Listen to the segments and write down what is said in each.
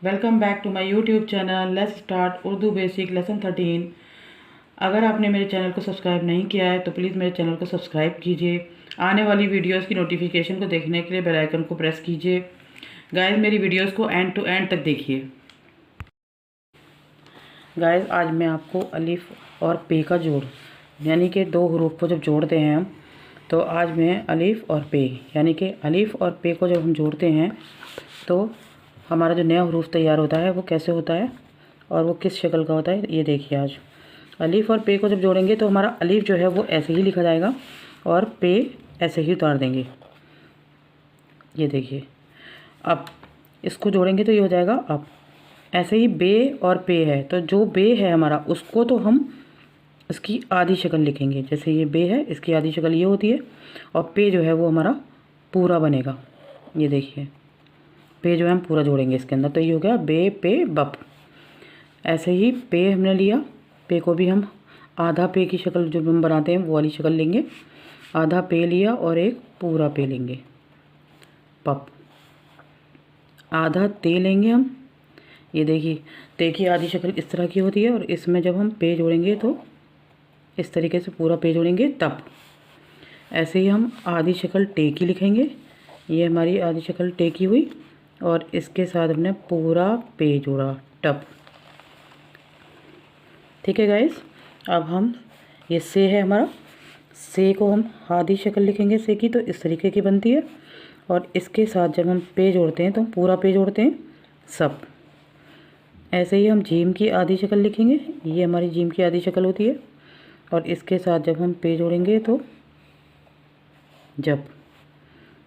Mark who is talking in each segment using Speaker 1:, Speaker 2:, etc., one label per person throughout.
Speaker 1: Welcome back to my YouTube channel. Let's start Urdu basic lesson 13। अगर आपने मेरे channel को सब्सक्राइब नहीं किया है तो प्लीज़ मेरे चैनल को सब्सक्राइब कीजिए। आने वाली वीडियोस की नोटिफिकेशन को देखने के लिए बेल आइकन को प्रेस कीजिए। गाइस, मेरी वीडियोस को एंड टू एंड तक देखिए। गाइस, आज मैं आपको अलिफ और पे का जोड़ यानी कि दो हरूफ को जब जोड़ते हैं हम, तो आज मैं अलिफ और पे यानी कि अलिफ और पे को जब हम जोड़ते हैं तो हमारा जो नया हरूफ तैयार होता है वो कैसे होता है और वो किस शक्ल का होता है, ये देखिए। आज अलिफ और पे को जब जोड़ेंगे तो हमारा अलिफ जो है वो ऐसे ही लिखा जाएगा और पे ऐसे ही उतार देंगे। ये देखिए, अब इसको जोड़ेंगे तो ये हो जाएगा अब। ऐसे ही बे और पे है तो जो बे है हमारा उसको तो हम इसकी आधी शक्ल लिखेंगे। जैसे ये बे है, इसकी आधी शक्ल ये होती है और पे जो है वो हमारा पूरा बनेगा। ये देखिए, पे जो है हम पूरा जोड़ेंगे इसके अंदर, तो ये हो गया बे पे बप। ऐसे ही पे हमने लिया, पे को भी हम आधा पे की शक्ल जो हम बनाते हैं वो वाली शक्ल लेंगे। आधा पे लिया और एक पूरा पे लेंगे, पप। आधा ते लेंगे हम। ये देखिए, ते की आधी शक्ल इस तरह की होती है और इसमें जब हम पे जोड़ेंगे तो इस तरीके से पूरा पे जोड़ेंगे तब। ऐसे ही हम आधी शक्ल टे की लिखेंगे। ये हमारी आधी शक्ल टे की हुई और इसके साथ हमने पूरा पे जोड़ा, टप। ठीक है गाइस, अब हम ये से है हमारा, से को हम आधी शक्ल लिखेंगे से की, तो इस तरीके की बनती है। और इसके साथ जब हम पे जोड़ते हैं तो पूरा पे जोड़ते हैं सब। ऐसे ही हम जीम की आधी शक्ल लिखेंगे, ये हमारी जीम की आधी शक्ल होती है। और इसके साथ जब हम पे जोड़ेंगे तो जब।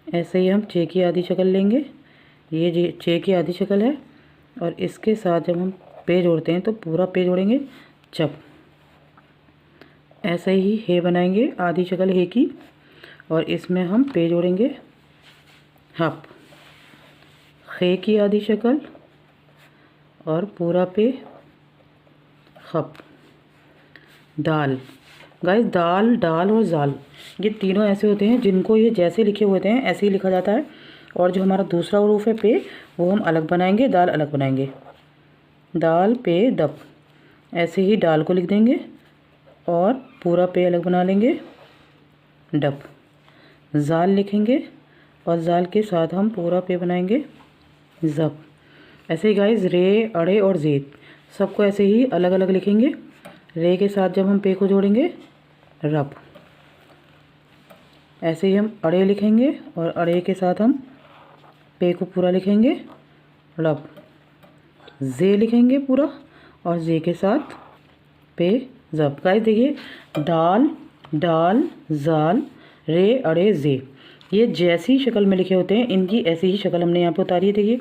Speaker 1: ऐसे ही हम चे की आधी शक्ल लेंगे, ये चे की आधी शक्ल है। और इसके साथ जब हम पे जोड़ते हैं तो पूरा पे जोड़ेंगे जब। ऐसे ही हे बनाएंगे, आधी शक्ल हे की, और इसमें हम पे जोड़ेंगे हप। खे की आधी शक्ल और पूरा पे खप। दाल। गाइस, दाल, डाल और जाल ये तीनों ऐसे होते हैं जिनको ये जैसे लिखे हुए होते हैं ऐसे ही लिखा जाता है। और जो हमारा दूसरा हरूफ है पे, वो हम अलग बनाएंगे, दाल अलग बनाएंगे। दाल पे दप। ऐसे ही डाल को लिख देंगे और पूरा पे अलग बना लेंगे, डप। जाल लिखेंगे और जाल के साथ हम पूरा पे बनाएंगे, जप। ऐसे ही गाइस, रे, अड़े और जेद सबको ऐसे ही अलग अलग लिखेंगे। रे के साथ जब हम पे को जोड़ेंगे रब। ऐसे ही हम अड़े लिखेंगे और अड़े के साथ हम पे को पूरा लिखेंगे, लब। जे लिखेंगे पूरा और जे के साथ पे, जब। गाइस देखिए, दाल, डाल, जाल, रे, अड़े, जे ये जैसी शक्ल में लिखे होते हैं इनकी ऐसी ही शक्ल हमने यहाँ पे उतारी है। देखिए,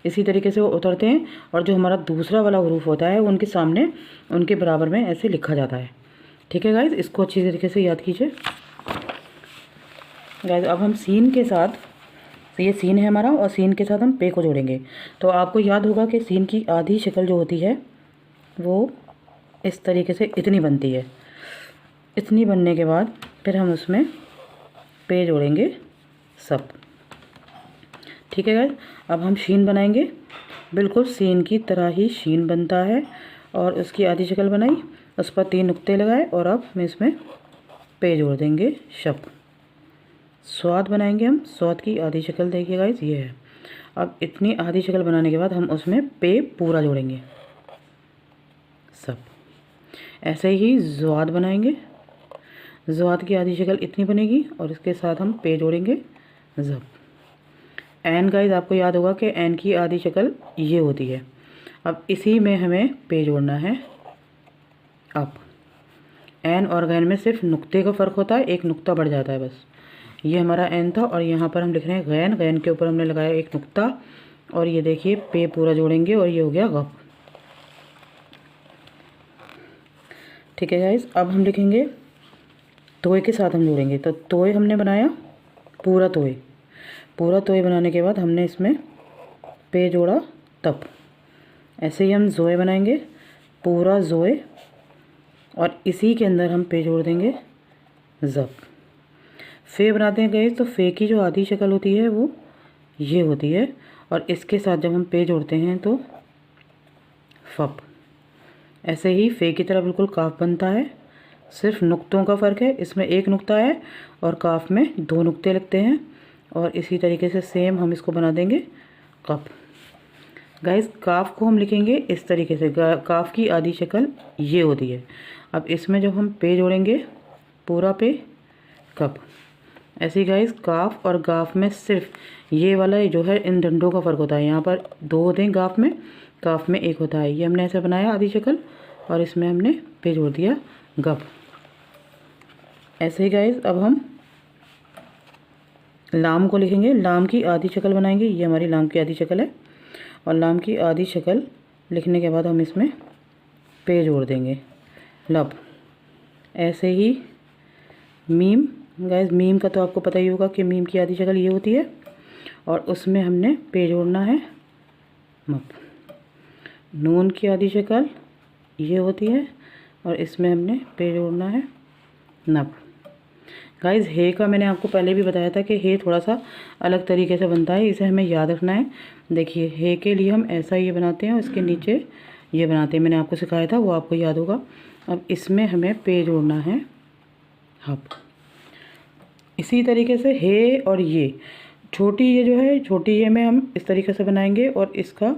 Speaker 1: इसी तरीके से वो उतरते हैं और जो हमारा दूसरा वाला हरूफ होता है वो उनके सामने उनके बराबर में ऐसे लिखा जाता है। ठीक है गाइस, इसको अच्छी तरीके से याद कीजिए। गाइस, अब हम सीन के साथ, तो ये सीन है हमारा और सीन के साथ हम पे को जोड़ेंगे। तो आपको याद होगा कि सीन की आधी शक्ल जो होती है वो इस तरीके से इतनी बनती है। इतनी बनने के बाद फिर हम उसमें पे जोड़ेंगे सब। ठीक है गाइस, अब हम शीन बनाएंगे। बिल्कुल सीन की तरह ही शीन बनता है और उसकी आधी शक्ल बनाई, उस पर 3 नुक्ते लगाए और अब हम इसमें पे जोड़ देंगे, शप। स्वाद बनाएंगे हम, स्वाद की आधी शक्ल देखिए गाइस, ये है। अब इतनी आधी शक्ल बनाने के बाद हम उसमें पे पूरा जोड़ेंगे, सब। ऐसे ही ज़्वाद बनाएंगे। ज़्वाद की आधी शक्ल इतनी बनेगी और इसके साथ हम पे जोड़ेंगे, ज़ब। एन गाइस, आपको याद होगा कि एन की आधी शक्ल ये होती है। अब इसी में हमें पे जोड़ना है, अब। एन और गैन में सिर्फ नुक्ते का फ़र्क होता है, एक नुक्ता बढ़ जाता है बस। ये हमारा एन था और यहाँ पर हम लिख रहे हैं गैन, गैन के ऊपर हमने लगाया एक नुक्ता और ये देखिए पे पूरा जोड़ेंगे और ये हो गया गप। ठीक है गाइस, अब हम लिखेंगे तोय के साथ हम जोड़ेंगे। तो तोय हमने बनाया, पूरा तोय। पूरा तोय बनाने के बाद हमने इसमें पे जोड़ा तब। ऐसे ही हम जोए बनाएंगे, पूरा जोए, और इसी के अंदर हम पे जोड़ देंगे, जब। फे बनाते हैं गए तो फे की जो आधी शक्ल होती है वो ये होती है और इसके साथ जब हम पे जोड़ते हैं तो फप। ऐसे ही फे की तरह बिल्कुल काफ बनता है, सिर्फ नुक्तों का फ़र्क है। इसमें एक नुक्ता है और काफ में 2 नुक्ते लगते हैं। और इसी तरीके से सेम हम इसको बना देंगे कप। गाइस काफ को हम लिखेंगे इस तरीके से, काफ की आधी शक्ल ये होती है। अब इसमें जब हम पे जोड़ेंगे, पूरा पे कप। ऐसे ही गाइस काफ और गाफ में सिर्फ ये वाला जो है इन डंडों का फ़र्क होता है। यहाँ पर 2 होते हैं गाफ में, काफ में 1 होता है। ये हमने ऐसे बनाया आधी शक्ल और इसमें हमने पे जोड़ दिया गप। ऐसे ही गाइस अब हम लाम को लिखेंगे, लाम की आधी शक्ल बनाएंगे। ये हमारी लाम की आधी शक्ल है और लाम की आधी शक्ल लिखने के बाद हम इसमें पे जोड़ देंगे लब। ऐसे ही मीम, गाइस मीम का तो आपको पता ही होगा कि मीम की आधी शक्ल ये होती है और उसमें हमने पे जोड़ना है मप। नून की आधी शक्ल ये होती है और इसमें हमने पे जोड़ना है नप। गाइस हे का मैंने आपको पहले भी बताया था कि हे थोड़ा सा अलग तरीके से बनता है, इसे हमें याद रखना है। देखिए हे के लिए हम ऐसा ये बनाते हैं और इसके नीचे ये बनाते हैं, मैंने आपको सिखाया था, वो आपको याद होगा। अब इसमें हमें पे जोड़ना है हप। इसी तरीके से हे और ये छोटी ये जो है, छोटी ये में हम इस तरीके से बनाएंगे और इसका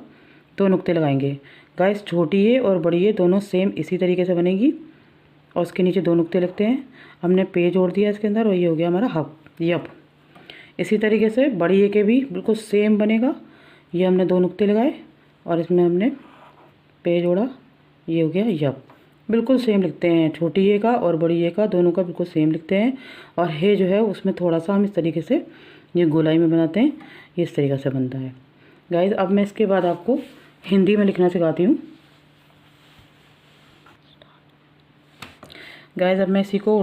Speaker 1: 2 नुक्ते लगाएंगे। गाइस छोटी ये और बड़ी ये दोनों सेम इसी तरीके से बनेगी और उसके नीचे 2 नुक्ते लगते हैं। हमने पे जोड़ दिया इसके अंदर और ये हो गया हमारा हप यप। इसी तरीके से बड़ी ए के भी बिल्कुल सेम बनेगा। ये हमने 2 नुक्ते लगाए और इसमें हमने पे जोड़ा, ये हो गया यप। बिल्कुल सेम लिखते हैं, छोटी ए का और बड़ी ए का दोनों का बिल्कुल सेम लिखते हैं। और हे जो है उसमें थोड़ा सा हम इस तरीके से ये गोलाई में बनाते हैं, ये इस तरीके से बनता है। गाइस अब मैं इसके बाद आपको हिंदी में लिखना सिखाती हूँ। गाइस अब मैं इसी को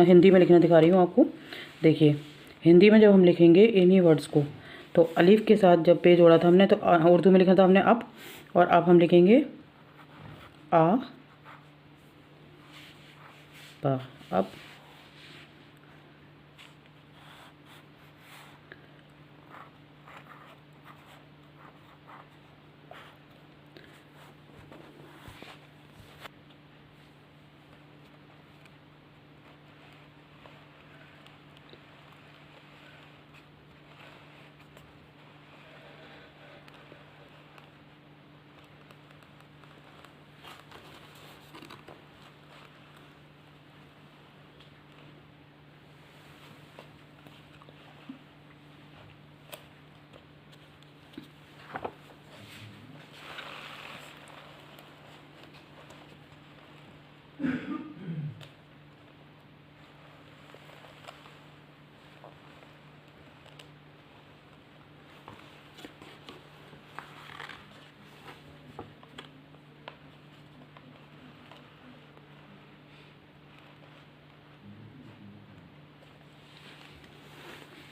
Speaker 1: हिंदी में लिखना दिखा रही हूँ आपको। देखिए हिंदी में जब हम लिखेंगे इन्हीं वर्ड्स को, तो अलीफ के साथ जब पे जोड़ा था हमने, तो उर्दू में लिखा था हमने अप, और अब हम लिखेंगे आ पा अब।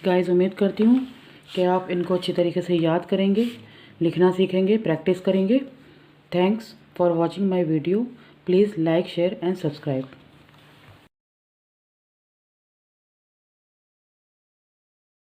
Speaker 1: गाइस उम्मीद करती हूँ कि आप इनको अच्छी तरीके से याद करेंगे, लिखना सीखेंगे, प्रैक्टिस करेंगे। Thanks for watching my video. Please like, share and subscribe.